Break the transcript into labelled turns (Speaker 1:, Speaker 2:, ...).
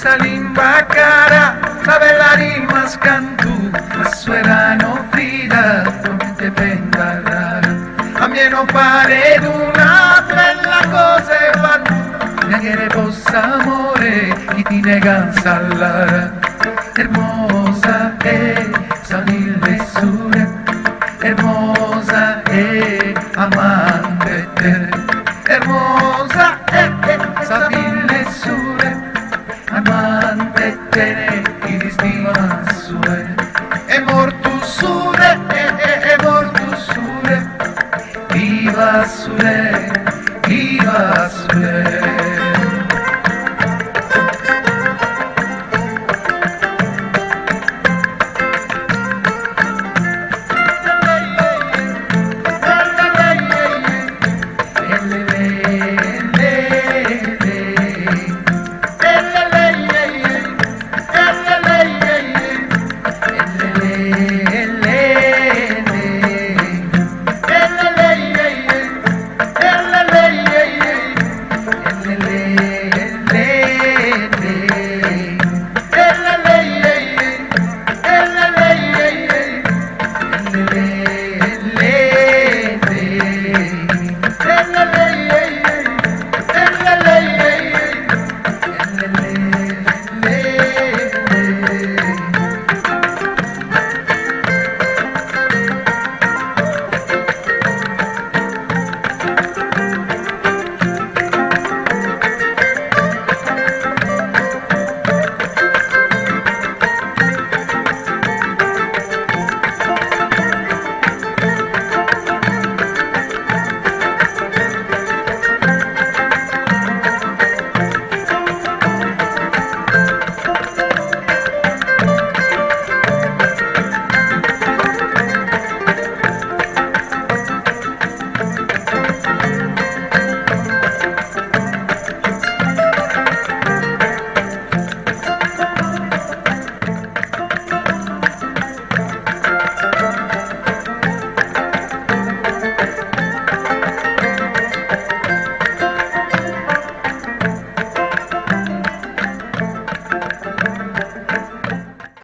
Speaker 1: esa lingua cara, la bella rimas cantù, la sua erano frida, come te pensa rara. A me non pare una bella cosa e fatto, neanche possa amore, chi ti nega sallara. Hermosa esa mille sure, hermosa amante te, hermosa esa mille sure, amante te, y distima sure, e mortus sure, viva sure, viva sure.